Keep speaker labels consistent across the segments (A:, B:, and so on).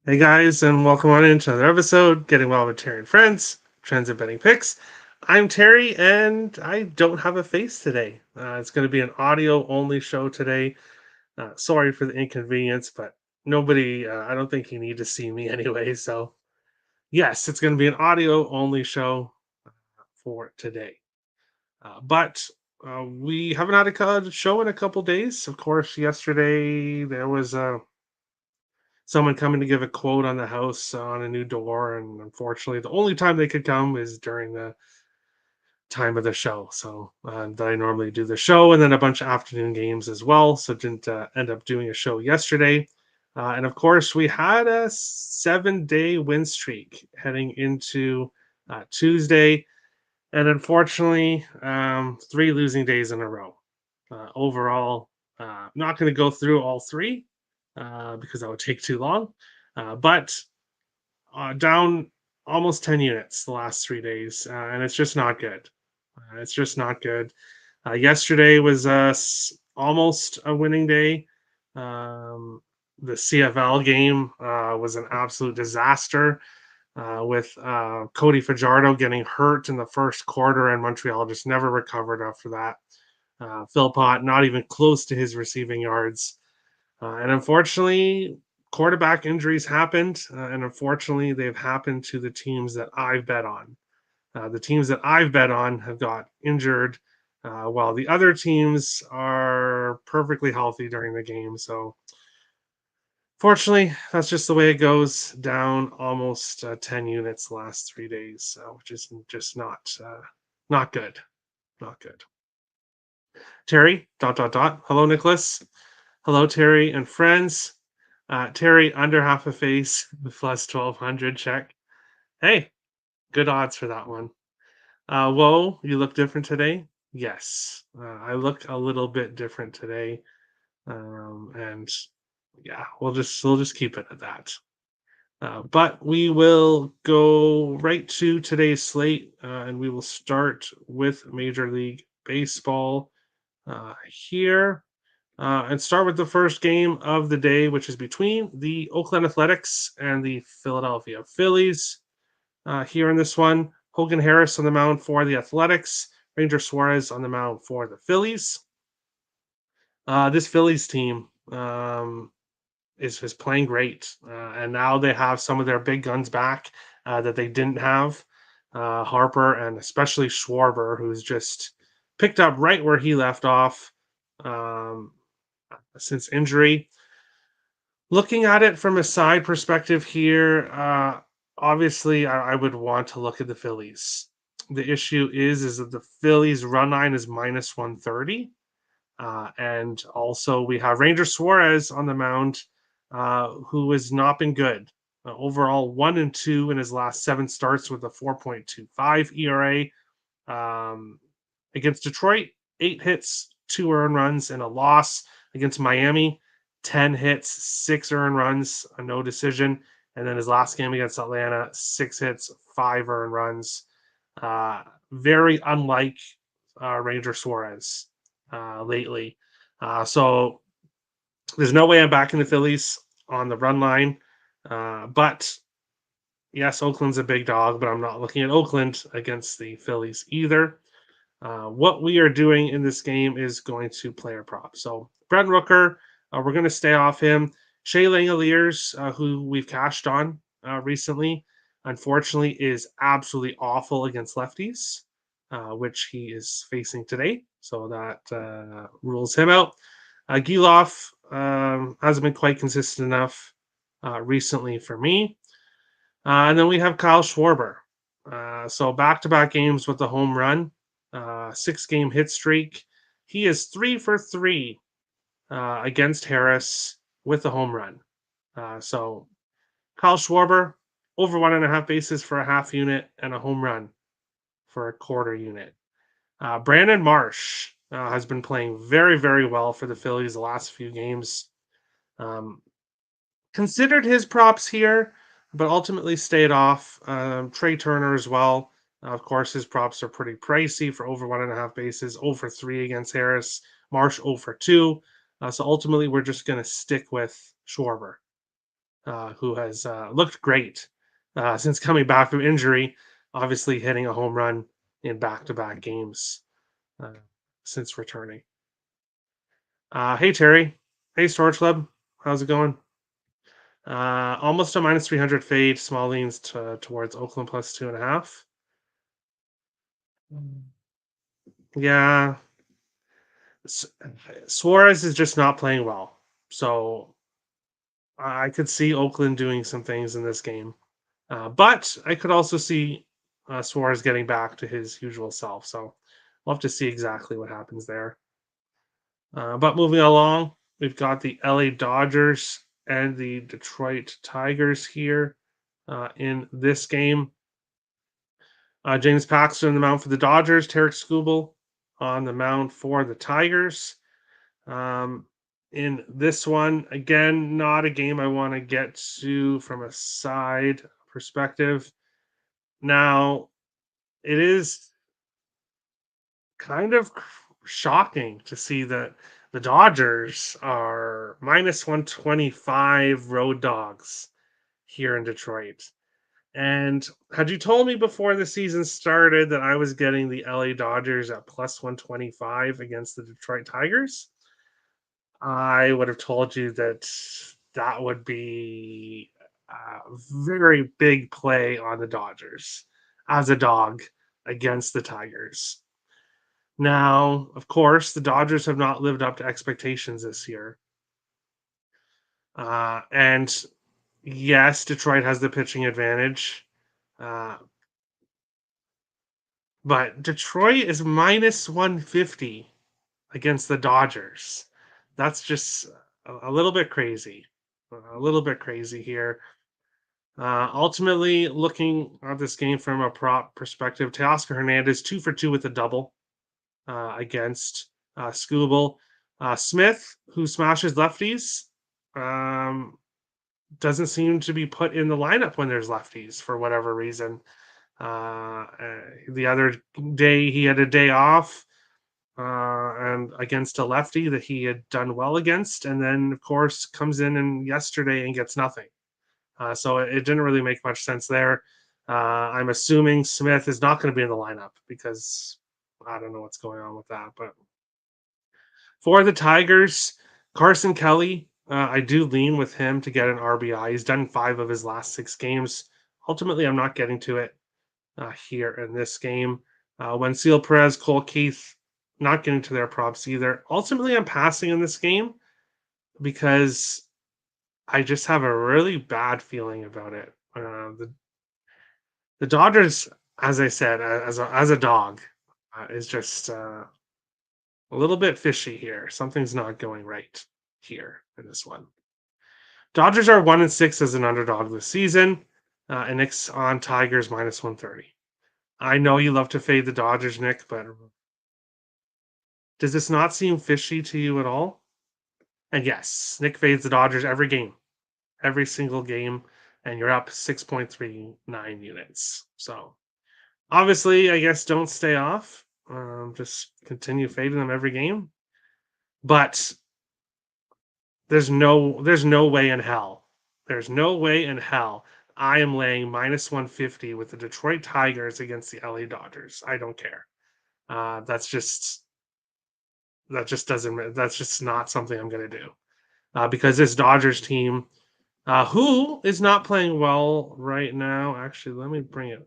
A: Hey guys, and welcome on into another episode, Getting Well with Terry and Friends, Transit Betting Picks. I'm Terry, and I don't have a face today. It's going to be an audio-only show today. Sorry for the inconvenience, but I don't think you need to see me anyway. So, yes, it's going to be an audio-only show for today. But we haven't had a show in a couple days. Of course, yesterday there was someone coming to give a quote on the house on a new door, and unfortunately the only time they could come is during the time of the show, so that I normally do the show, and then a bunch of afternoon games as well, so didn't end up doing a show yesterday. And of course we had a 7-day win streak heading into Tuesday, and unfortunately 3 losing days in a row. Overall, not going to go through all three because that would take too long. But down almost 10 units the last 3 days, and it's just not good. It's just not good. Yesterday was almost a winning day. The CFL game was an absolute disaster with Cody Fajardo getting hurt in the first quarter, and Montreal just never recovered after that. Philpott not even close to his receiving yards. And unfortunately, quarterback injuries happened, and unfortunately, they've happened to the teams that I've bet on. The teams that I've bet on have got injured, while the other teams are perfectly healthy during the game. So, fortunately, that's just the way it goes. Down almost 10 units the last 3 days, which is just not good. Not good. Terry, dot, dot, dot. Hello, Nicholas. Hello, Terry and friends. Terry, under half a face, plus 1200 check. Hey, good odds for that one. Whoa, you look different today? Yes, I look a little bit different today. And yeah, we'll just keep it at that. But we will go right to today's slate, and we will start with Major League Baseball here. And start with the first game of the day, which is between the Oakland Athletics and the Philadelphia Phillies. Here in this one, Hogan Harris on the mound for the Athletics, Ranger Suarez on the mound for the Phillies. This Phillies team is playing great, and now they have some of their big guns back that they didn't have. Harper and especially Schwarber, who's just picked up right where he left off. Since injury. Looking at it from a side perspective here, obviously I would want to look at the Phillies. The issue is that the Phillies run line is minus 130. And also we have Ranger Suarez on the mound, who has not been good. Overall, 1-2 in his last 7 starts with a 4.25 ERA. Against Detroit, 8 hits, 2 earned runs, and a loss. Against Miami, 10 hits, 6 earned runs, a no decision. And then his last game against Atlanta, 6 hits, 5 earned runs. Very unlike Ranger Suarez lately. So there's no way I'm backing the Phillies on the run line. But yes, Oakland's a big dog, but I'm not looking at Oakland against the Phillies either. What we are doing in this game is going to player prop. So Brent Rooker, we're going to stay off him. Shea Langoliers, who we've cashed on recently, unfortunately is absolutely awful against lefties, which he is facing today. So that rules him out. Giloff hasn't been quite consistent enough recently for me. And then we have Kyle Schwarber. So back-to-back games with the home run. 6-game hit streak. He is 3 for 3 against Harris with the home run. So Kyle Schwarber, over 1.5 bases for a half unit and a home run for a quarter unit. Brandon Marsh has been playing very, very well for the Phillies the last few games. Considered his props here, but ultimately stayed off. Trey Turner as well. Of course, his props are pretty pricey for over 1.5 bases, 0 for 3 against Harris, Marsh 0 for 2. So ultimately, we're just going to stick with Schwarber, who has looked great since coming back from injury, obviously hitting a home run in back to back games uh, since returning. Hey, Terry. Hey, Storage Club. How's it going? Almost a minus 300 fade, small leans towards Oakland plus 2.5. Yeah, Suarez is just not playing well. So I could see Oakland doing some things in this game. But I could also see Suarez getting back to his usual self. So we'll have to see exactly what happens there. But moving along, we've got the LA Dodgers and the Detroit Tigers here in this game. James Paxton on the mound for the Dodgers, Tarek Skubal on the mound for the Tigers. Um, in this one, again, not a game I want to get to from a side perspective. Now, it is kind of shocking to see that the Dodgers are minus 125 road dogs here in Detroit. And had you told me before the season started that I was getting the LA Dodgers at plus 125 against the Detroit Tigers, I would have told you that that would be a very big play on the Dodgers as a dog against the Tigers. Now, of course, the Dodgers have not lived up to expectations this year. And yes, Detroit has the pitching advantage. Uh, but Detroit is minus 150 against the Dodgers. That's just a little bit crazy. A little bit crazy here. Ultimately, looking at this game from a prop perspective, Teoscar Hernandez 2 for 2 with a double against Scooble. Smith, who smashes lefties, um, doesn't seem to be put in the lineup when there's lefties for whatever reason. The other day, he had a day off and against a lefty that he had done well against, and then of course comes in and yesterday and gets nothing. So it didn't really make much sense there. I'm assuming Smith is not going to be in the lineup because I don't know what's going on with that. But for the Tigers, Carson Kelly, I do lean with him to get an RBI. He's done 5 of his last 6 games. Ultimately, I'm not getting to it here in this game. Wensil Perez, Cole Keith, not getting to their props either. Ultimately, I'm passing in this game because I just have a really bad feeling about it. The Dodgers, as I said, as a dog, is just a little bit fishy here. Something's not going right here in this one. Dodgers are 1-6 as an underdog this season, and Nick's on Tigers minus 130. I know you love to fade the Dodgers, Nick, but does this not seem fishy to you at all? And yes, Nick fades the Dodgers every game, every single game, and you're up 6.39 units. So obviously, I guess don't stay off. Just continue fading them every game. But there's no way in hell. There's no way in hell I am laying minus 150 with the Detroit Tigers against the LA Dodgers. I don't care. That's just that just doesn't that's just not something I'm going to do. Because this Dodgers team, who is not playing well right now. Actually, let me bring it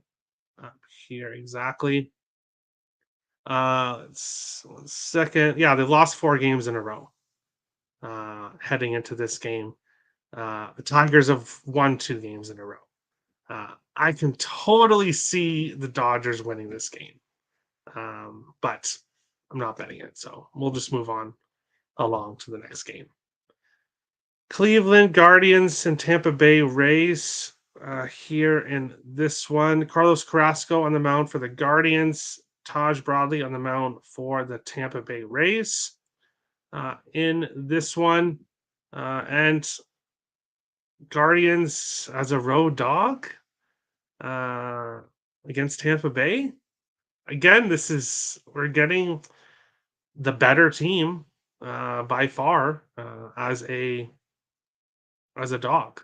A: up here exactly. One second. Yeah, they've lost 4 games in a row heading into this game. The Tigers have won 2 games in a row. I can totally see the Dodgers winning this game, but I'm not betting it. So we'll just move on along to the next game. Cleveland Guardians and Tampa Bay Rays here in this one. Carlos Carrasco on the mound for the Guardians. Taj Bradley on the mound for the Tampa Bay Rays in this one. And Guardians as a road dog. against Tampa Bay. Again, we're getting the better team by far as a dog,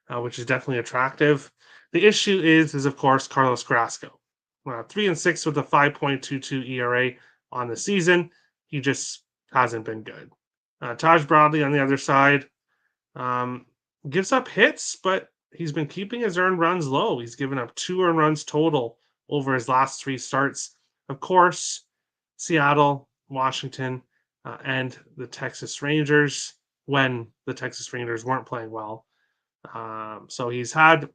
A: which is definitely attractive. The issue is of course Carlos Carrasco, 3-6 with a 5.22 ERA on the season. He just hasn't been good. Taj Bradley on the other side um, gives up hits, but he's been keeping his earned runs low. He's given up 2 earned runs total over his last 3 starts. Of course, Seattle, Washington, and the Texas Rangers when the Texas Rangers weren't playing well. So he's had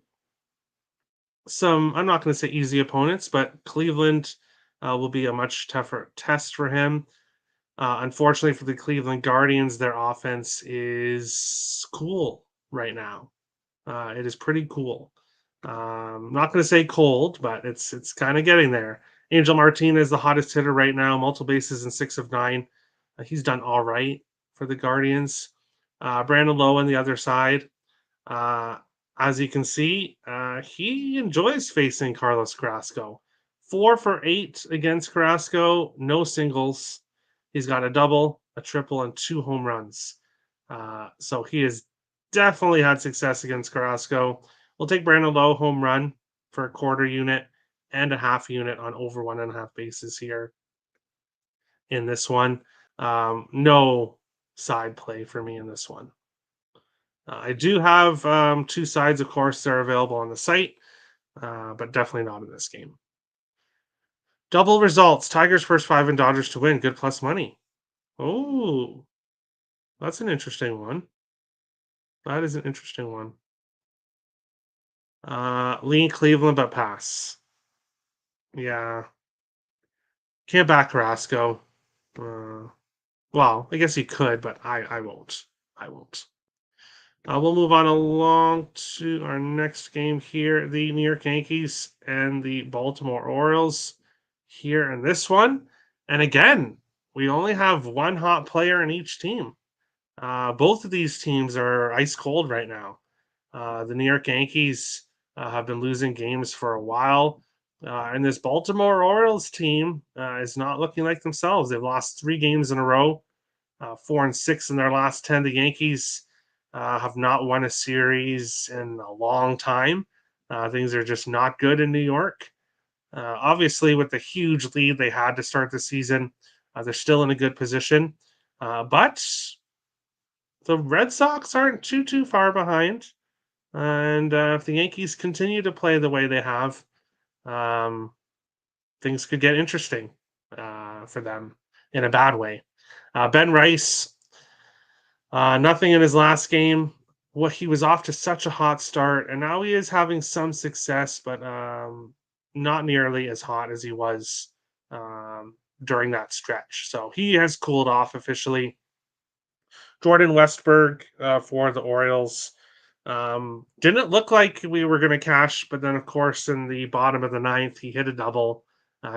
A: some, I'm not going to say easy opponents, but Cleveland will be a much tougher test for him. Unfortunately for the Cleveland Guardians, their offense is cool right now. It is pretty cool. Not going to say cold, but it's kind of getting there. Angel Martinez, the hottest hitter right now, multiple bases in 6 of 9. He's done all right for the Guardians. Brandon Lowe on the other side. Uh, as you can see, he enjoys facing Carlos Carrasco. 4 for 8 against Carrasco, no singles. He's got a double, a triple, and 2 home runs. So he has definitely had success against Carrasco. We'll take Brandon Lowe home run for a quarter unit and a half unit on over 1.5 bases here in this one. No side play for me in this one. I do have 2 sides, of course, they're available on the site, but definitely not in this game. Double results: Tigers first 5 and Dodgers to win. Good plus money. Oh, that's an interesting one. That is an interesting one. Lean Cleveland, but pass. Yeah, can't back Carrasco. Well, I guess you could, but I won't. I won't. We'll move on along to our next game here. The New York Yankees and the Baltimore Orioles here in this one. And again, we only have one hot player in each team. Both of these teams are ice cold right now. The New York Yankees have been losing games for a while. And this Baltimore Orioles team is not looking like themselves. They've lost 3 games in a row, 4-6 in their last 10. The Yankees have not won a series in a long time. Things are just not good in New York. Obviously, with the huge lead they had to start the season, they're still in a good position. But the Red Sox aren't too far behind. And if the Yankees continue to play the way they have, um, things could get interesting for them in a bad way. Ben Rice, nothing in his last game. What he was off to such a hot start, and now he is having some success, but not nearly as hot as he was during that stretch. So he has cooled off officially. Jordan Westberg for the Orioles. Didn't look like we were going to cash, but then, of course, in the bottom of the ninth, he hit a double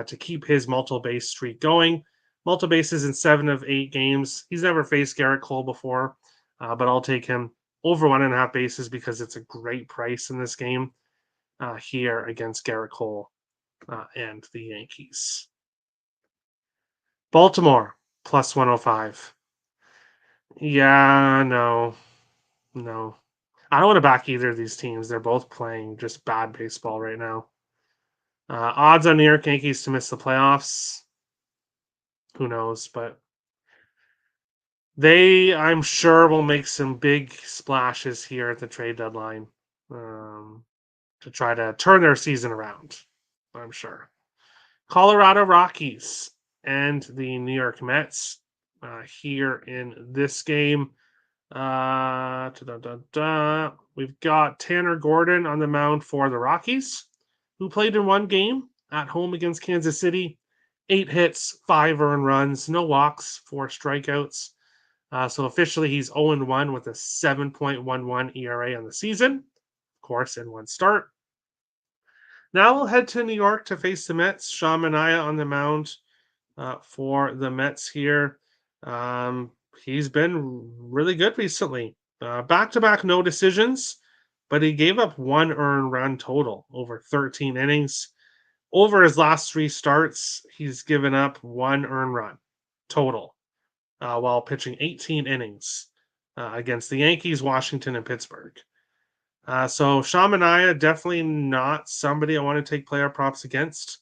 A: to keep his multiple base streak going. Multiple bases in 7 of 8 games. He's never faced Garrett Cole before, but I'll take him over 1.5 bases because it's a great price in this game here against Garrett Cole and the Yankees. Baltimore plus 105. Yeah, no. I don't want to back either of these teams. They're both playing just bad baseball right now. Odds on New York Yankees to miss the playoffs. Who knows? But they, I'm sure, will make some big splashes here at the trade deadline to try to turn their season around. I'm sure. Colorado Rockies and the New York Mets here in this game. We've got Tanner Gordon on the mound for the Rockies, who played in 1 game at home against Kansas City. 8 hits, 5 earned runs, no walks, 4 strikeouts. So officially, he's 0-1 with a 7.11 ERA on the season, of course, in 1 start. Now we'll head to New York to face the Mets. Sean Manaea on the mound for the Mets here. He's been really good recently. Back-to-back no decisions, but he gave up 1 earned run total over 13 innings. Over his last 3 starts, he's given up 1 earned run total, while pitching 18 innings, against the Yankees, Washington, and Pittsburgh. So Sean Manaea, definitely not somebody I want to take player props against.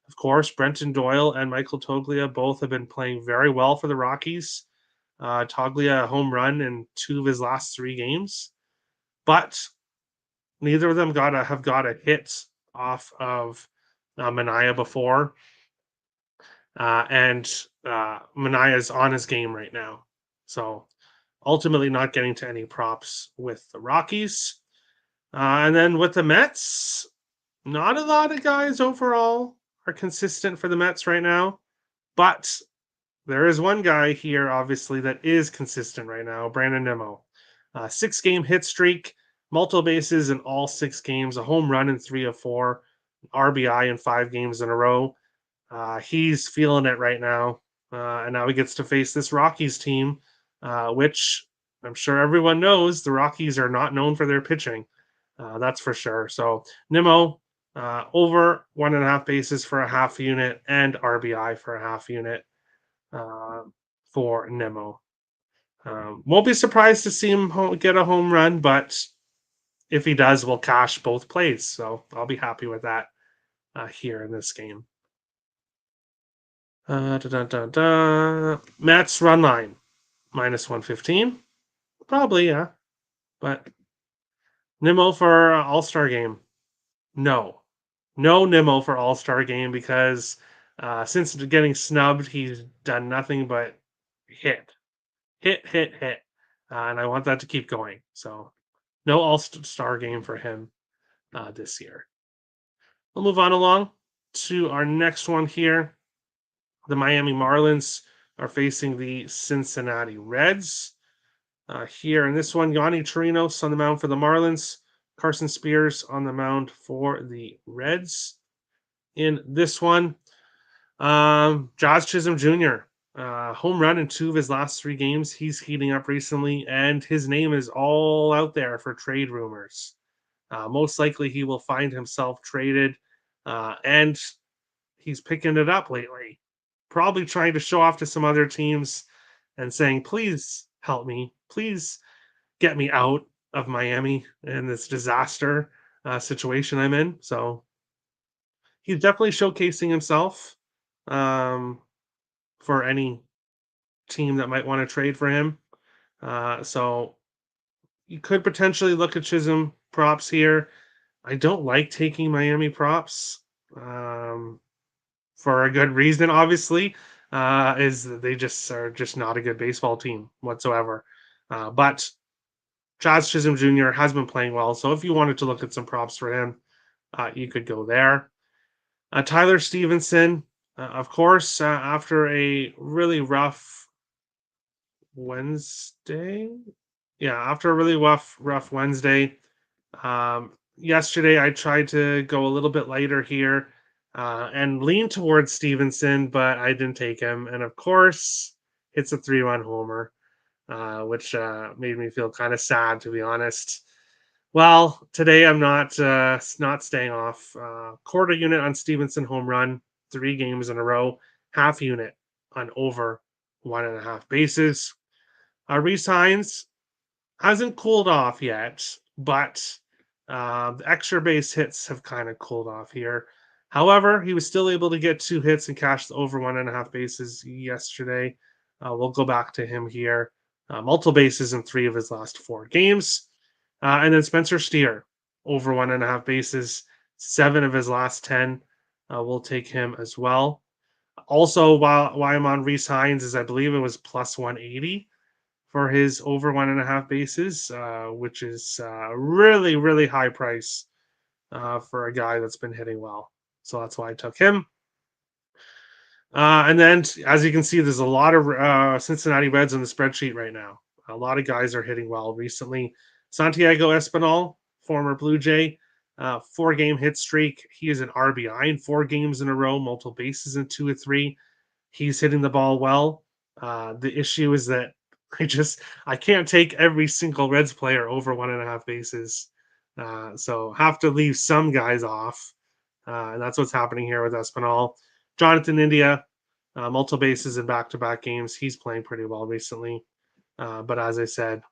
A: Of course, Brenton Doyle and Michael Toglia both have been playing very well for the Rockies. Toglia a home run in 2 of his last 3 games, but neither of them have got a hit off of Manaea before, and Manaea is on his game right now. So ultimately, not getting to any props with the Rockies. And then with the Mets, not a lot of guys overall are consistent for the Mets right now, but there is one guy here, obviously, that is consistent right now, Brandon Nimmo. 6 game hit streak, multiple bases in all 6 games, a home run in 3 of 4, RBI in 5 games in a row. He's feeling it right now. And now he gets to face this Rockies team, which I'm sure everyone knows the Rockies are not known for their pitching. That's for sure. So Nimmo, over 1.5 bases for a half unit and RBI for a half unit, uh, for Nimmo. Won't be surprised to see him get a home run, but if he does, we'll cash both plays. So I'll be happy with that here in this game. Mets run line -115. Probably, yeah. But Nimmo for All-Star game. No. No Nimmo for All-Star game because since getting snubbed, he's done nothing but hit, hit, hit, hit. And I want that to keep going. So no All-Star game for him this year. We'll move on along to our next one here. The Miami Marlins are facing the Cincinnati Reds. Here in this one, Yanni Chirinos on the mound for the Marlins, Carson Spears on the mound for the Reds. In this one, Josh Chisholm Jr., home run in 2 of his last 3 games. He's heating up recently, and his name is all out there for trade rumors. Most likely he will find himself traded, and he's picking it up lately. Probably trying to show off to some other teams and saying, please help me. Please get me out of Miami and this disaster situation I'm in. So he's definitely showcasing himself for any team that might want to trade for him. So you could potentially look at Chisholm props here. I don't like taking Miami props. For a good reason, obviously, is that they just are just not a good baseball team whatsoever. But Jazz Chisholm Jr. has been playing well, so if you wanted to look at some props for him, you could go there. Tyler Stevenson, of course, after a really rough Wednesday. Yeah, after a really rough Wednesday. Yesterday, I tried to go a little bit lighter here and lean towards Stevenson, but I didn't take him. And of course, it's a 3-run homer, which made me feel kind of sad, to be honest. Well, today I'm not staying off. Quarter unit on Stevenson home run, 3 games in a row. Half unit on over 1.5 bases. Reese Hines hasn't cooled off yet, but the extra base hits have kind of cooled off here. However, he was still able to get 2 hits and cash the over 1.5 bases yesterday. We'll go back to him here. Multiple bases in 3 of his last 4 games. And then Spencer Steer, over 1.5 bases, 7 of his last 10. We'll take him as well. Also, why I'm on Reese Hines is I believe it was plus 180 for his over 1.5 bases, which is really, really high price for a guy that's been hitting well. So that's why I took him. And then, as you can see, there's a lot of Cincinnati Reds on the spreadsheet right now. A lot of guys are hitting well recently. Santiago Espinal, former Blue Jay, 4-game hit streak. He is an RBI in 4 games in a row, multiple bases in 2 of 3. He's hitting the ball well. The issue is that I can't take every single Reds player over 1.5 bases. So have to leave some guys off. And that's what's happening here with Espinal. Jonathan India, multiple bases in back-to-back games. He's playing pretty well recently. But as I said,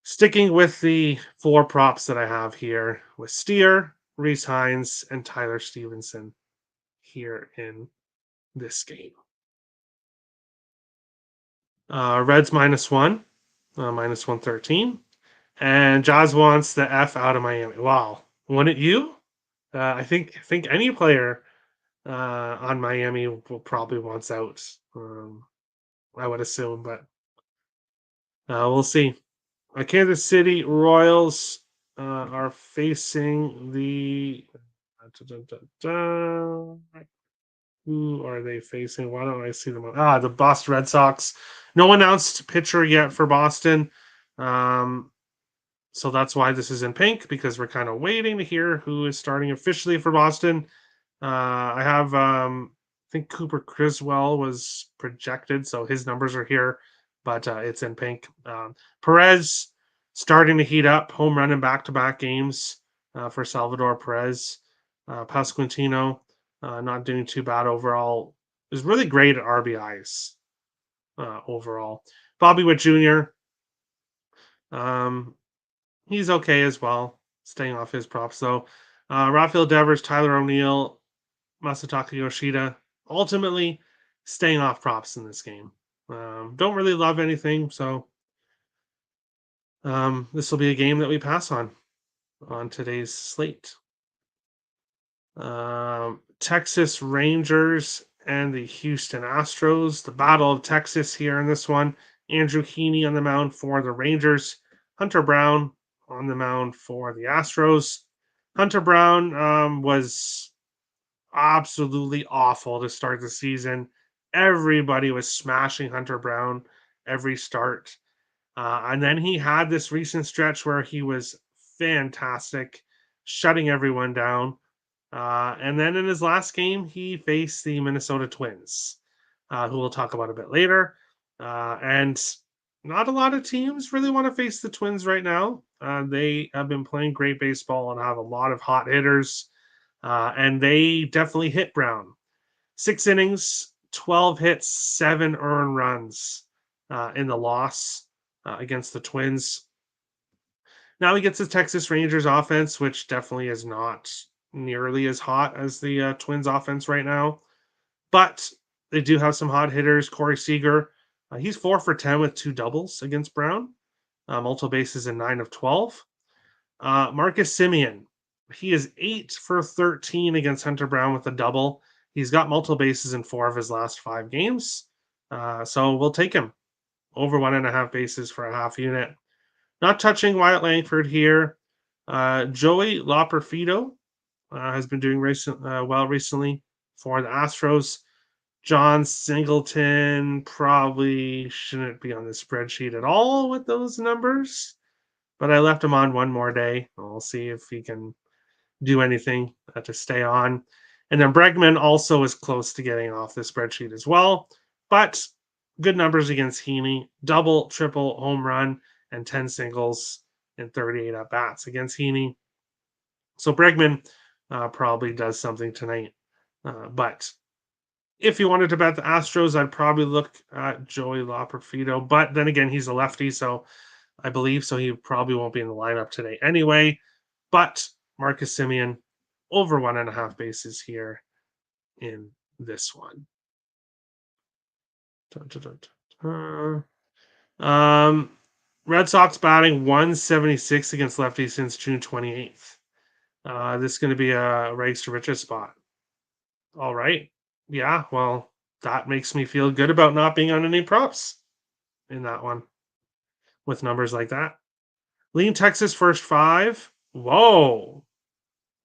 A: sticking with the four props that I have here with Steer, Reese Hines, and Tyler Stevenson here in this game. Reds -1, -113. And Jazz wants the F out of Miami. Wow. Wouldn't you? I think any player on Miami will probably wants out. I would assume, but we'll see. Kansas City Royals are facing the. Who are they facing? Why don't I see them? The Boston Red Sox. No announced pitcher yet for Boston. So that's why this is in pink, because we're kind of waiting to hear who is starting officially for Boston. I have, I think Cooper Criswell was projected, so his numbers are here, but it's in pink. Perez starting to heat up, home run in back-to-back games for Salvador Perez. Pasquantino not doing too bad overall. Is really great at RBIs overall. Bobby Witt Jr. He's okay as well, staying off his props though. Rafael Devers, Tyler O'Neill, Masataka Yoshida, ultimately staying off props in this game. Don't really love anything, so this will be a game that we pass on today's slate. Texas Rangers and the Houston Astros. The Battle of Texas here in this one. Andrew Heaney on the mound for the Rangers. Hunter Brown on the mound for the Astros. Hunter Brown was absolutely awful to start the season. Everybody was smashing Hunter Brown every start. And then he had this recent stretch where he was fantastic, shutting everyone down. And then in his last game, he faced the Minnesota Twins, who we'll talk about a bit later. And not a lot of teams really want to face the Twins right now. They have been playing great baseball and have a lot of hot hitters. And they definitely hit Brown. 6 innings, 12 hits, 7 earned runs in the loss against the Twins. Now he gets the Texas Rangers offense, which definitely is not nearly as hot as the Twins offense right now. But they do have some hot hitters. Corey Seager, he's 4 for 10 with 2 doubles against Brown. Multiple bases in 9 of 12. Marcus Semien, he is 8 for 13 against Hunter Brown with a double. He's got multiple bases in 4 of his last 5 games. So we'll take him over 1.5 bases for a half unit. Not touching Wyatt Langford here. Joey Loperfido has been doing well recently for the Astros. John Singleton probably shouldn't be on the spreadsheet at all with those numbers, but I left him on one more day. We'll see if he can do anything to stay on. And then Bregman also is close to getting off the spreadsheet as well, but good numbers against Heaney. Double, triple, home run, and 10 singles in 38 at-bats against Heaney. So Bregman probably does something tonight. But if you wanted to bet the Astros, I'd probably look at Joey Loperfido. But then again, he's a lefty, so I believe so. He probably won't be in the lineup today anyway. But Marcus Semien over 1.5 bases here in this one. Red Sox batting 176 against lefties since June 28th. This is going to be a rags to riches spot. All right. Yeah, well, that makes me feel good about not being on any props in that one with numbers like that. Lean Texas first 5. Whoa.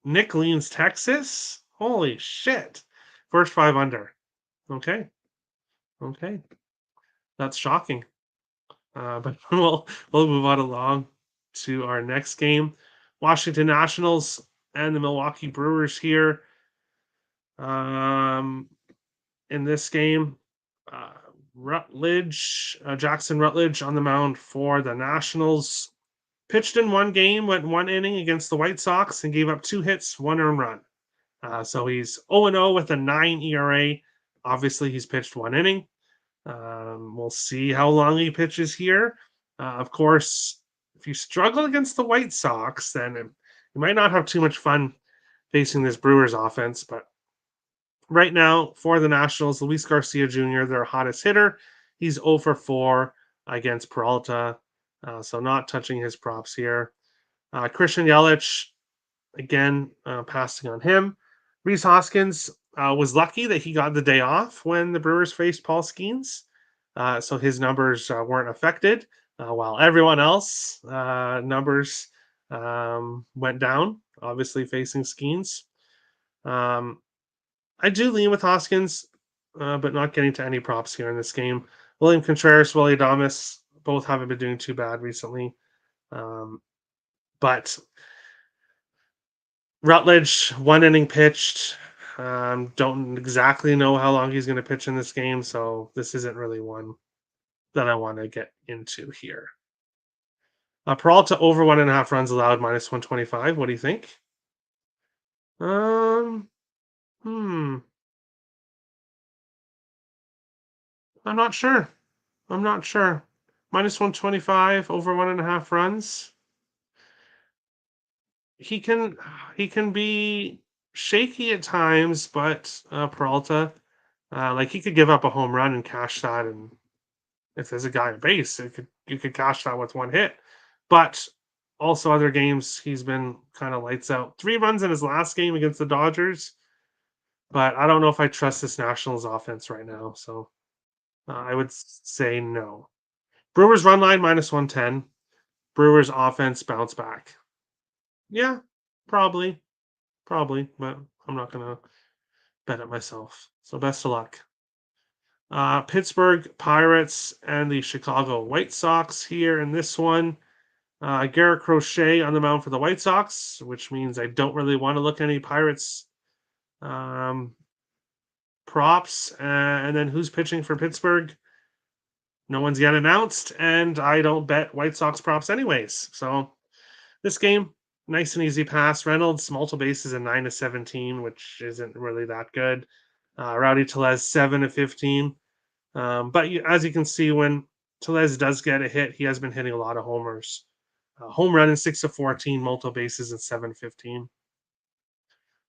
A: Nick leans Texas? Holy shit. First 5 under. Okay. That's shocking. But we'll move on along to our next game. Washington Nationals and the Milwaukee Brewers here. In this game, Jackson Rutledge on the mound for the Nationals. Pitched in one game, went 1 inning against the White Sox and gave up 2 hits, 1 earned run. So he's 0-0 with a 9 ERA. Obviously, he's pitched 1 inning. We'll see how long he pitches here. Of course, if you struggle against the White Sox, then you might not have too much fun facing this Brewers offense. But right now, for the Nationals, Luis Garcia Jr., their hottest hitter, he's 0 for 4 against Peralta. So not touching his props here. Christian Yelich, again, passing on him. Reese Hoskins was lucky that he got the day off when the Brewers faced Paul Skeens. So his numbers weren't affected, while everyone else numbers went down, obviously facing Skeens. Um, I do lean with Hoskins, but not getting to any props here in this game. William Contreras, Willie Adames, both haven't been doing too bad recently. But Rutledge, 1 inning pitched. Don't exactly know how long he's going to pitch in this game, so this isn't really one that I want to get into here. Peralta over 1.5 runs allowed, -125. What do you think? Um, hmm, I'm not sure. I'm not sure. -125 over 1.5 runs. He can he can be shaky at times, but Peralta, like he could give up a home run and cash that, and if there's a guy on base, you could cash that with one hit. But also other games he's been kind of lights out. 3 runs in his last game against the Dodgers, but I don't know if I trust this Nationals offense right now. So I would say no. Brewers run line -110. Brewers offense bounce back. Yeah, probably, probably, but I'm not gonna bet it myself. So best of luck. Pittsburgh Pirates and the Chicago White Sox here in this one. Garrett Crochet on the mound for the White Sox, which means I don't really want to look at any Pirates um, props. And then who's pitching for Pittsburgh? No one's yet announced, and I don't bet White Sox props anyways. So this game, nice and easy pass. Reynolds, multiple bases and 9-17, which isn't really that good. Rowdy Telez, 7-15. But as you can see, when Telez does get a hit, he has been hitting a lot of homers. Home run in 6-14, multiple bases in 7-15.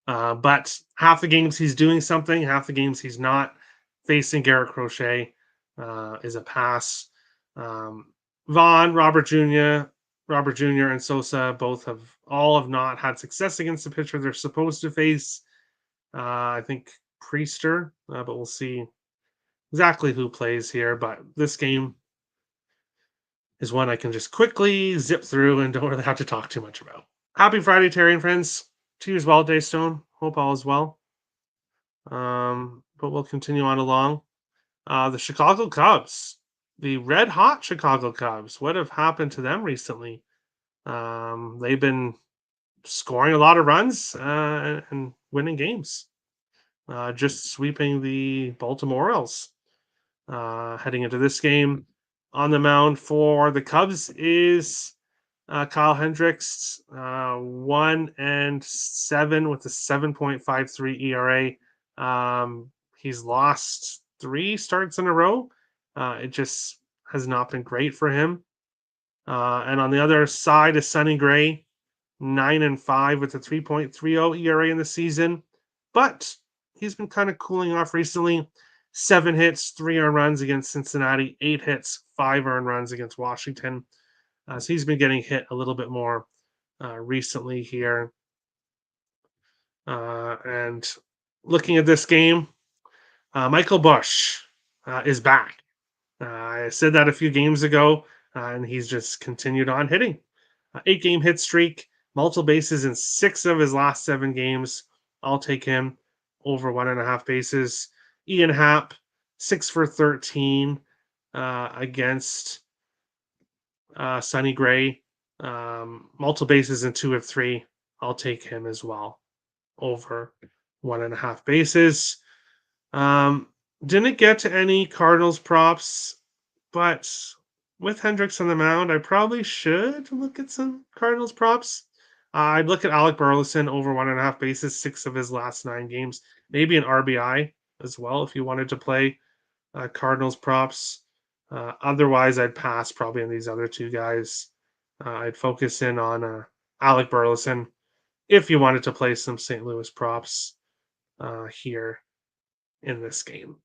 A: But half the games he's doing something, half the games he's not. Facing Garrett Crochet is a pass. Vaughn, Robert Jr. and Sosa both have not had success against the pitcher they're supposed to face. I think Priester, but we'll see exactly who plays here. But this game is one I can just quickly zip through and don't really have to talk too much about. Happy Friday, Terry and friends. To you as well, Daystone. Hope all is well. But we'll continue on along. The Chicago Cubs, the red hot Chicago Cubs. What have happened to them recently? They've been scoring a lot of runs and winning games. Just sweeping the Baltimore Orioles. Heading into this game, on the mound for the Cubs is Kyle Hendricks, 1-7 with a 7.53 ERA. He's lost 3 starts in a row. It just has not been great for him. And on the other side is Sonny Gray, 9-5 with a 3.30 ERA in the season. But he's been kind of cooling off recently. 7 hits, 3 earned runs against Cincinnati, 8 hits, 5 earned runs against Washington. So he's been getting hit a little bit more recently here. And looking at this game, Michael Busch is back. I said that a few games ago, and he's just continued on hitting. 8-game hit streak, multiple bases in 6 of his last 7 games. I'll take him over 1.5 bases. Ian Happ, 6 for 13 against Sonny Gray. Multiple bases in 2 of 3. I'll take him as well over 1.5 bases. Didn't get to any Cardinals props, but with Hendricks on the mound, I probably should look at some Cardinals props. I'd look at Alec Burleson over 1.5 bases, 6 of his last 9 games. Maybe an RBI as well if you wanted to play Cardinals props. Otherwise, I'd pass probably on these other two guys. I'd focus in on Alec Burleson if you wanted to play some St. Louis props here in this game.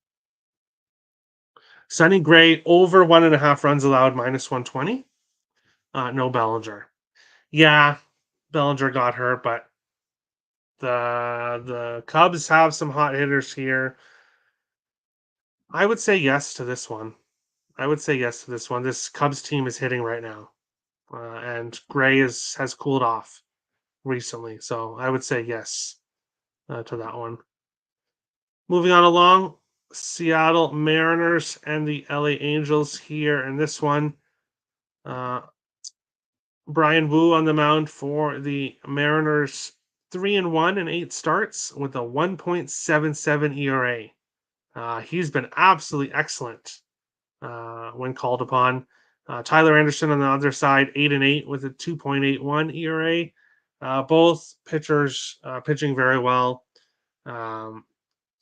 A: Sonny Gray over 1.5 runs allowed, -120. No Bellinger. Yeah, Bellinger got hurt, but the Cubs have some hot hitters here. I would say yes to this one. I would say yes to this one. This Cubs team is hitting right now, and Gray has cooled off recently, so I would say yes to that one. Moving on along, Seattle Mariners and the LA Angels here in this one. Uh, Brian Wu on the mound for the Mariners, 3-1 in 8 starts with a 1.77 ERA. He's been absolutely excellent when called upon. Tyler Anderson on the other side, 8-8 with a 2.81 ERA. Both pitchers pitching very well. Um,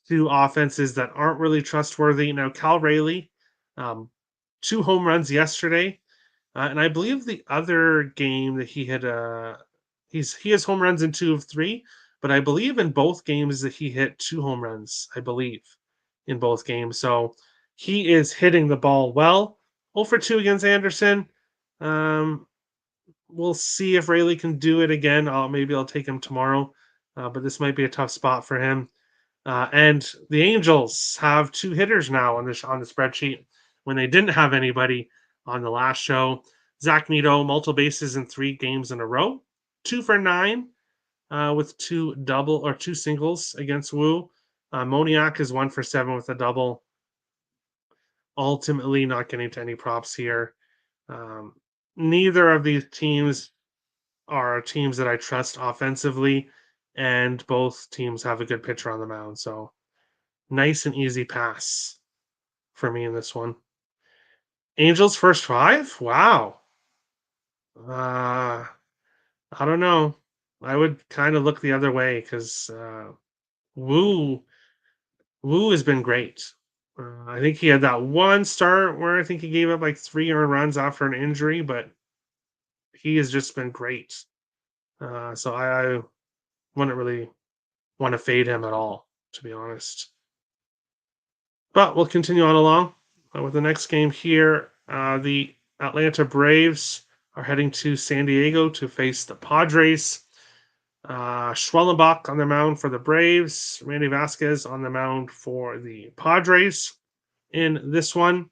A: Two offenses that aren't really trustworthy. Now, Cal Rayleigh, um, 2 home runs yesterday, and I believe the other game that he has home runs in 2 of 3, but I believe in both games that he hit 2 home runs. I believe in both games, so he is hitting the ball well. 0 for 2 against Anderson. Um, we'll see if Rayleigh can do it again. Maybe I'll take him tomorrow, but this might be a tough spot for him. And the Angels have 2 hitters now on the spreadsheet when they didn't have anybody on the last show. Zach Neto, multiple bases in 3 games in a row, 2 for 9 with 2 singles against Wu. Moniak is 1 for 7 with a double. Ultimately, not getting to any props here. Um, Neither of these teams are teams that I trust offensively, and both teams have a good pitcher on the mound. So nice and easy pass for me in this one. Angels first 5? Wow. I don't know. I would kind of look the other way because Wu Wu has been great. I think he had that one start where I think he gave up like 3 earned runs after an injury, but he has just been great. So I wouldn't really want to fade him at all, to be honest. But we'll continue on along with the next game here. The Atlanta Braves are heading to San Diego to face the Padres. Schwellenbach on the mound for the Braves. Randy Vasquez on the mound for the Padres. In this one,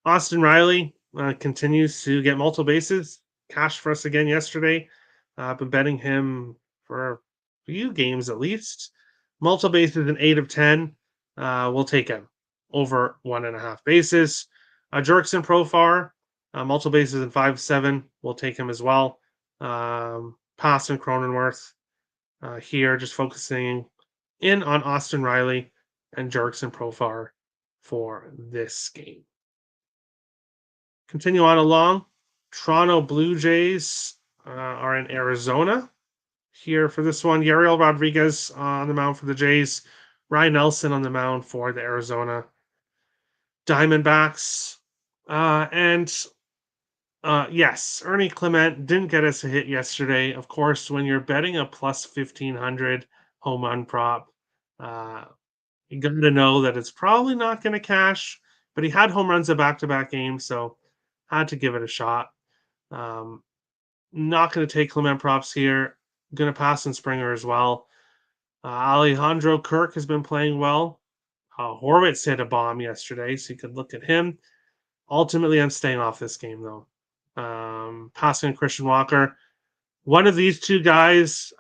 A: Austin Riley continues to get multiple bases. Cash for us again yesterday. I've been betting him for a few games at least. Multiple bases in 8 of 10. We'll take him over 1.5 bases. Jurickson Profar, multiple bases in 5-7. We'll take him as well. Pass and Cronenworth here, just focusing in on Austin Riley and Jurickson Profar for this game. Continue on along. Toronto Blue Jays are in Arizona here for this one. Yariel Rodriguez on the mound for the Jays. Ryan Nelson on the mound for the Arizona Diamondbacks. Yes, Ernie Clement didn't get us a hit yesterday. Of course, when you're betting a plus 1,500 home run prop, you got to know that it's probably not going to cash. But he had home runs in back-to-back games, so had to give it a shot. Not going to take Clement props here. Going to pass on Springer as well. Alejandro Kirk has been playing well. Horwitz hit a bomb yesterday, so you could look at him. Ultimately, I'm staying off this game, though. Passing Christian Walker. One of these two guys,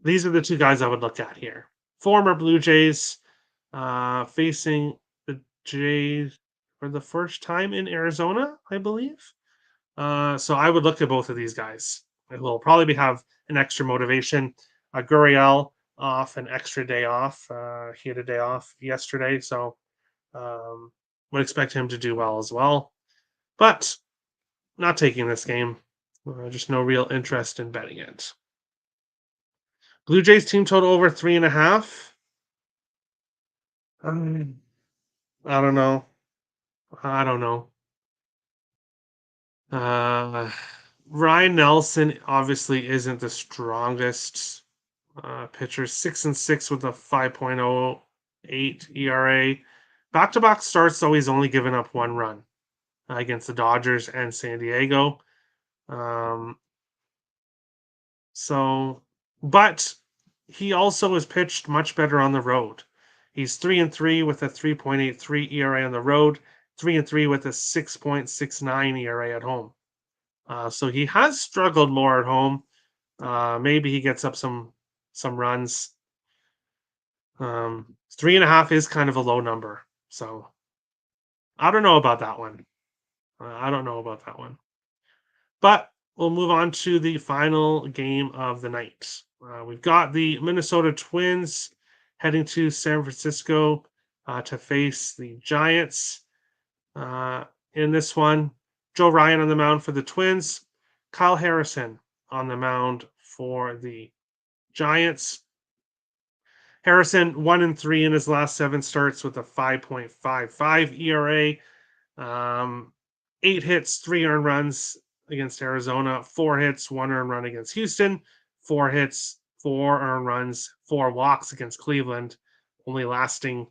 A: these are the two guys I would look at here. Former Blue Jays facing the Jays for the first time in Arizona, I believe. So I would look at both of these guys. It will probably have an extra motivation. Gurriel off an extra day off. He had a day off yesterday, so would expect him to do well as well. But not taking this game. Just no real interest in betting it. Blue Jays team total over 3.5. Um, I don't know. I don't know. Uh, Ryan Nelson obviously isn't the strongest pitcher. 6-6 with a 5.08 ERA. Back-to-back starts, though he's only given up one run against the Dodgers and San Diego. Um, so, but he also has pitched much better on the road. He's 3-3 with a 3.83 ERA on the road, 3-3 with a 6.69 ERA at home. So he has struggled more at home. Maybe he gets up some runs. 3.5 is kind of a low number, so I don't know about that one. I don't know about that one. But we'll move on to the final game of the night. We've got the Minnesota Twins heading to San Francisco to face the Giants. In this one, Joe Ryan on the mound for the Twins, Kyle Harrison on the mound for the Giants. Harrison 1-3 in his last 7 starts with a 5.55 ERA. 8 hits, 3 earned runs against Arizona, 4 hits, 1 earned run against Houston, 4 hits, 4 earned runs, 4 walks against Cleveland, only lasting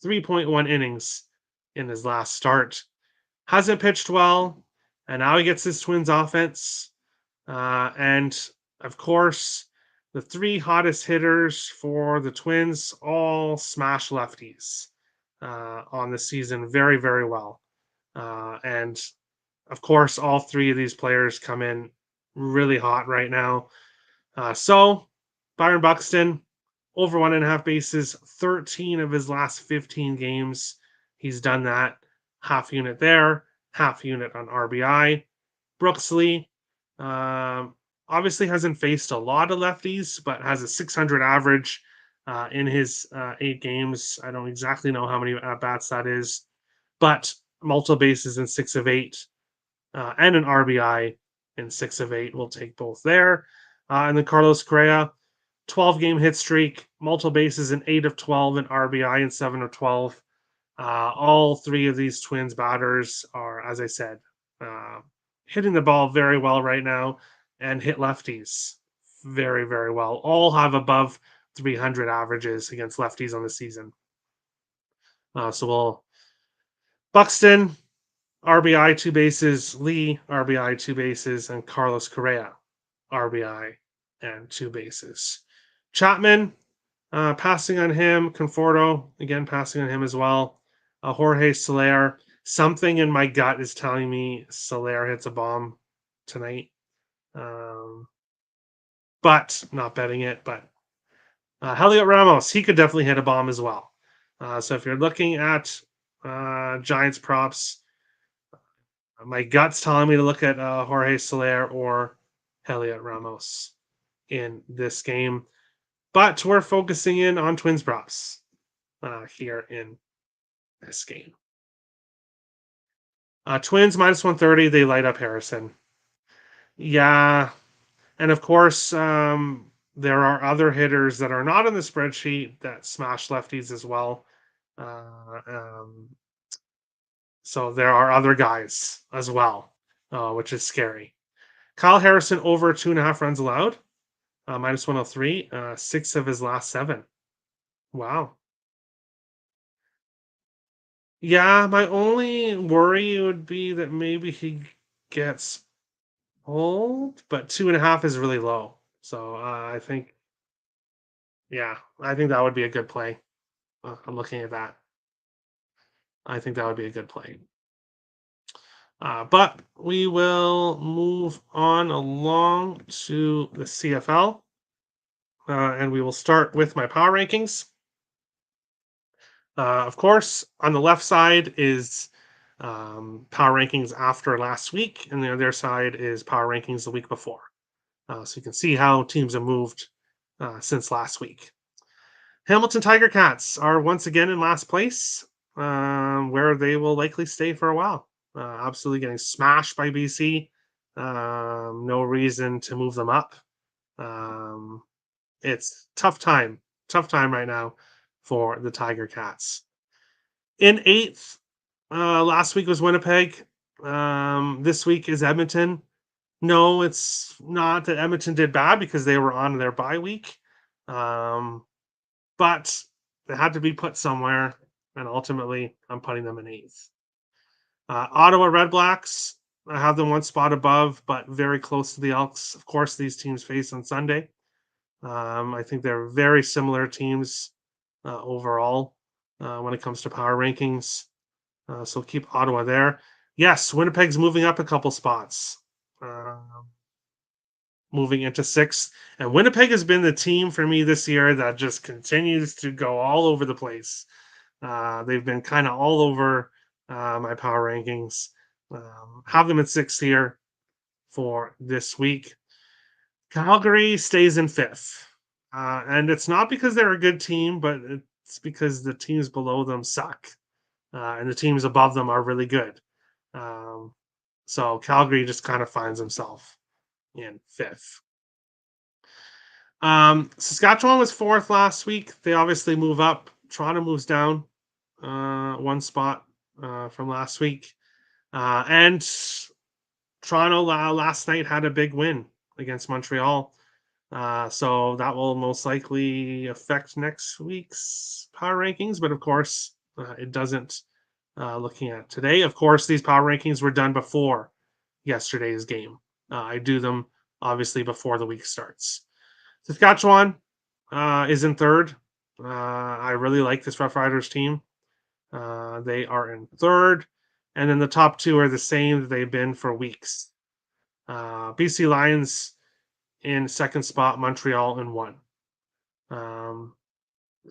A: 3.1 innings in his last start. Hasn't pitched well, and now he gets his Twins offense. And of course, the 3 hottest hitters for the Twins all smash lefties on the season very, very well. And of course, all 3 of these players come in really hot right now. So, Byron Buxton, over 1.5 bases, 13 of his last 15 games. He's done that. Half unit there, half unit on RBI. Brooks Lee, obviously hasn't faced a lot of lefties, but has a 600 average in his 8 games. I don't exactly know how many at bats that is, but multiple bases in 6 of 8 and an RBI in 6 of 8. We'll take both there. And then Carlos Correa, 12-game hit streak, multiple bases in 8 of 12, and RBI in 7 of 12. All 3 of these Twins batters are, as I said, hitting the ball very well right now and hit lefties very, very well. All have above 300 averages against lefties on the season. So we'll Buxton, RBI 2 bases, Lee, RBI 2 bases, and Carlos Correa, RBI and 2 bases. Chapman, passing on him. Conforto, again, passing on him as well. Jorge Soler, something in my gut is telling me Soler hits a bomb tonight. But not betting it. But Heliot Ramos, he could definitely hit a bomb as well. So if you're looking at Giants props, my gut's telling me to look at Jorge Soler or Heliot Ramos in this game. But we're focusing in on Twins props here in this game. Twins minus 130, they light up Harrison. Yeah. And of course, there are other hitters that are not in the spreadsheet that smash lefties as well. So there are other guys as well, which is scary. Kyle Harrison over 2.5 runs allowed, minus 103, 6 of his last 7. Wow. Yeah, my only worry would be that maybe he gets pulled, but 2.5 is really low. So I think, yeah, I think that would be a good play. I'm looking at that. I think that would be a good play. But we will move on along to the CFL, and we will start with my power rankings. Of course, on the left side is power rankings after last week, and the other side is power rankings the week before. So you can see how teams have moved since last week. Hamilton Tiger Cats are once again in last place, where they will likely stay for a while. Absolutely getting smashed by BC. No reason to move them up. Um, it's tough time right now for the Tiger Cats. In eighth, last week was Winnipeg. This week is Edmonton. No, it's not that Edmonton did bad because they were on their bye week. Um, but they had to be put somewhere, and ultimately, I'm putting them in eighth. Ottawa Red Blacks, I have them one spot above, but very close to the Elks. Of course, these teams face on Sunday. I think they're very similar teams overall when it comes to power rankings. So keep Ottawa there. Yes, Winnipeg's moving up a couple spots, uh, moving into sixth. And Winnipeg has been the team for me this year that just continues to go all over the place. They've been kind of all over my power rankings. Have them at sixth here for this week. Calgary stays in fifth. And it's not because they're a good team, but it's because the teams below them suck. And the teams above them are really good. Um, so Calgary just kind of finds himself in fifth. Saskatchewan was fourth last week. They obviously move up. Toronto moves down one spot from last week. And Toronto last night had a big win against Montreal. So that will most likely affect next week's power rankings. But of course, it doesn't looking at today. Of course, these power rankings were done before yesterday's game. I do them obviously before the week starts. Saskatchewan is in third. I really like this Rough Riders team. They are in third. And then the top two are the same that they've been for weeks. BC Lions in second spot, Montreal in one.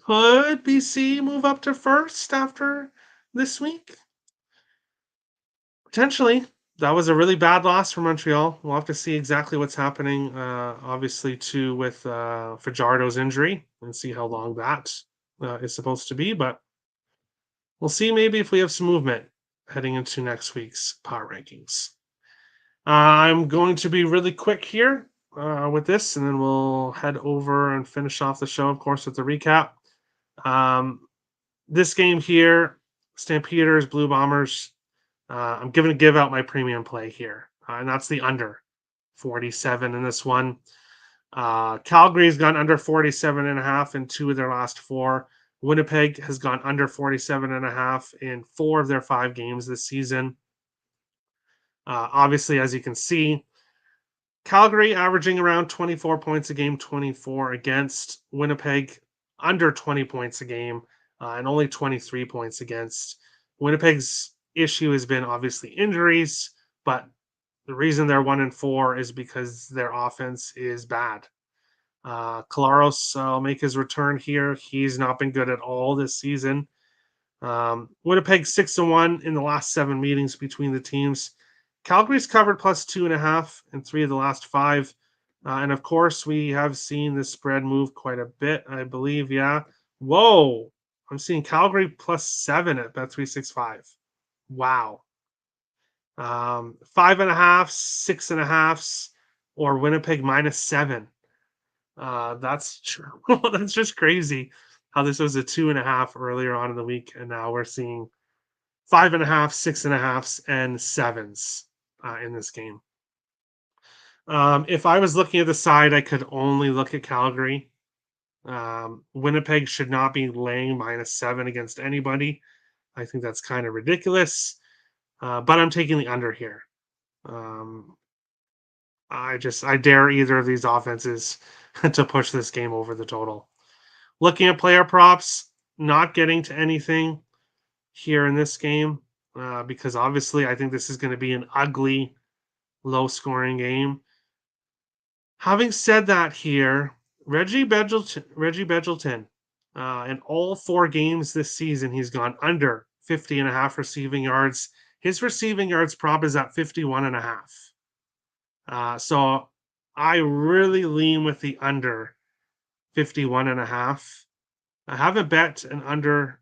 A: Could BC move up to first after this week? Potentially. That was a really bad loss for Montreal. We'll have to see exactly what's happening, obviously, too, with Fajardo's injury and see how long that is supposed to be. But we'll see maybe if we have some movement heading into next week's power rankings. I'm going to be really quick here with this, and then we'll head over and finish off the show, of course, with the recap. This game here, Stampeders, Blue Bombers. I'm going to give out my premium play here, and that's the under 47 in this one. Calgary's gone under 47 and a half in two of their last four. Winnipeg has gone under 47 and a half in four of their five games this season. Obviously, as you can see, Calgary averaging around 24 points a game, 24 against. Winnipeg under 20 points a game, and only 23 points against. Winnipeg's issue has been obviously injuries, but the reason they're 1-4 is because their offense is bad. Kolaros will make his return here. He's not been good at all this season. Winnipeg 6-1 in the last 7 meetings between the teams. Calgary's covered plus 2.5 in 3 of the last 5. And of course, we have seen the spread move quite a bit, I believe. Yeah. Whoa. I'm seeing Calgary plus 7 at Bet365. Wow. 5.5, 6.5, or Winnipeg -7. That's that's just crazy how this was a 2.5 earlier on in the week, and now we're seeing 5.5, 6.5, and 7s in this game. If I was looking at the side, I could only look at Calgary. Winnipeg should not be laying -7 against anybody. I think that's kind of ridiculous. But I'm taking the under here. I dare either of these offenses to push this game over the total. Looking at player props, not getting to anything here in this game because obviously I think this is going to be an ugly, low-scoring game. Having said that, here Reggie Begelton, in all 4 games this season, he's gone under 50.5 receiving yards. His receiving yards prop is at 51.5. So I really lean with the under 51.5. I haven't bet an under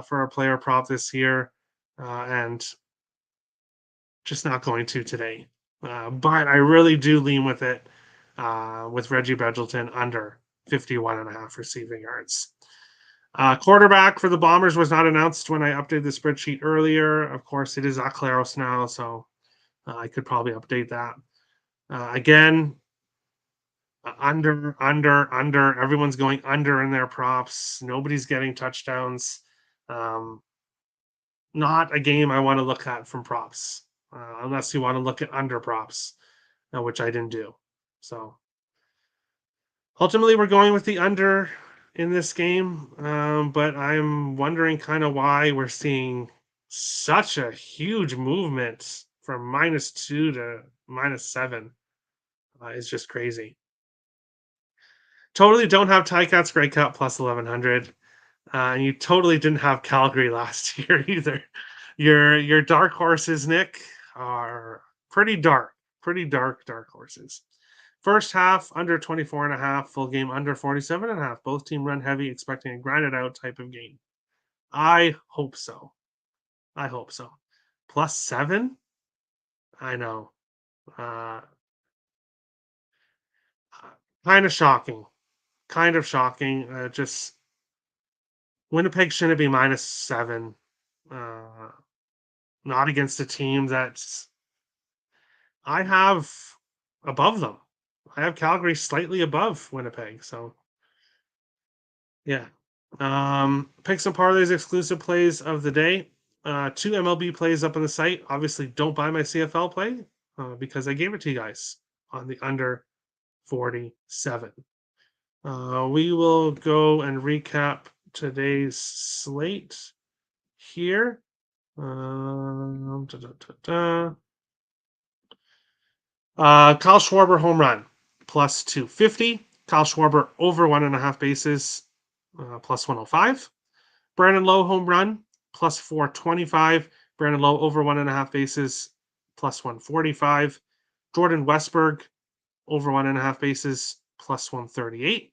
A: for a player prop this year, and just not going to today. But I really do lean with it with Reggie Bedgelton under 51.5 receiving yards. Quarterback for the Bombers was not announced when I updated the spreadsheet earlier. Of course, it is Aclaros now, so I could probably update that. Again, under. Everyone's going under in their props. Nobody's getting touchdowns. Um, Not a game I want to look at from props, unless you want to look at under props, which I didn't do. So ultimately, we're going with the under in this game, but I'm wondering kind of why we're seeing such a huge movement from -2 to -7. It's just crazy. Totally don't have Ticats Grey Cup plus 1100. And you totally didn't have Calgary last year either. Your dark horses, Nick, are pretty dark horses. First half under 24 and a half, full game under 47 and a half. Both team run heavy, expecting a grinded out type of game. I hope so. I hope so. Plus 7? I know. Uh, kind of shocking. Kind of shocking. Just Winnipeg shouldn't be -7. Uh, Not against a team that's I have above them. I have Calgary slightly above Winnipeg. So yeah. Pick some parlays, exclusive plays of the day. Two MLB plays up on the site. Obviously, don't buy my CFL play because I gave it to you guys on the under 47. We will go and recap today's slate here. Da, da, da, da. Kyle Schwarber home run plus 250. Kyle Schwarber over 1.5 bases plus 105. Brandon Lowe home run plus 425. Brandon Lowe over 1.5 bases plus 145. Jordan Westberg over 1.5 bases plus 138.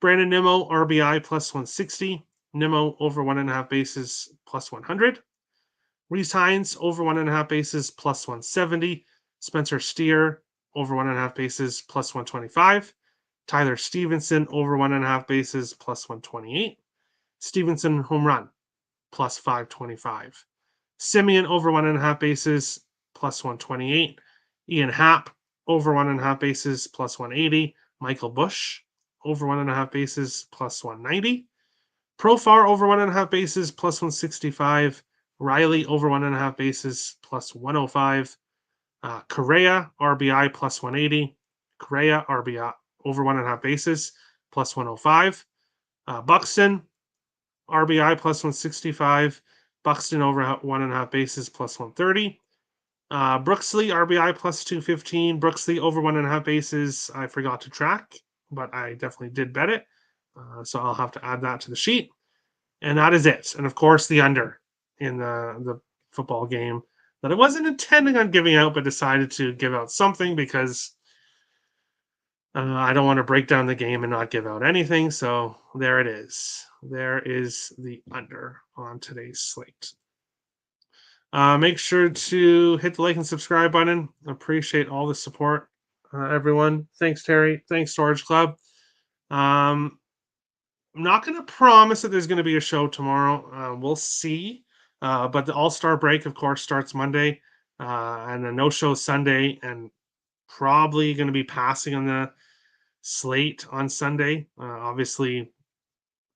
A: Brandon Nimmo RBI plus 160. Nimmo over 1.5 bases plus 100. Reese Hines over 1.5 bases plus 170. Spencer Steer over 1.5 bases plus 125. Tyler Stevenson over 1.5 bases plus 128. Stevenson home run plus 525. Simeon over 1.5 bases plus 128. Ian Happ over 1.5 bases plus 180. Michael Bush over 1.5 bases plus 190. Profar over 1.5 bases plus 165. Riley over 1.5 bases plus 105. Correa RBI plus 180. Correa RBI over 1.5 bases plus 105. Buxton RBI plus 165. Buxton over 1.5 bases plus 130. Brooksley RBI plus 215. Brooksley over 1.5 bases. I forgot to track, but I definitely did bet it. So I'll have to add that to the sheet. And that is it. And of course, the under in the football game that I wasn't intending on giving out, but decided to give out something because I don't want to break down the game and not give out anything. So there it is. There is the under on today's slate. Make sure to hit the like and subscribe button. Appreciate all the support, everyone. Thanks, Terry. Thanks, Storage Club. I'm not going to promise that there's going to be a show tomorrow. We'll see. But the All-Star break, of course, starts Monday, and then no show Sunday, and probably going to be passing on the slate on Sunday. Obviously,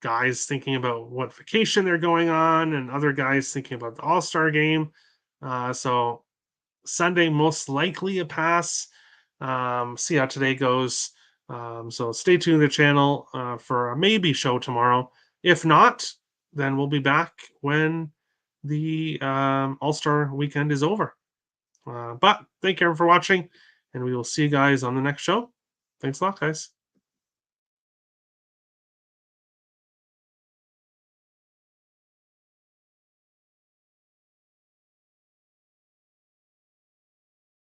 A: guys thinking about what vacation they're going on, and other guys thinking about the All-Star game. So Sunday, most likely a pass. See how today goes. So stay tuned to the channel for a maybe show tomorrow. If not, then we'll be back when the All-Star weekend is over. But thank you everyone for watching, and we will see you guys on the next show. Thanks a lot, guys.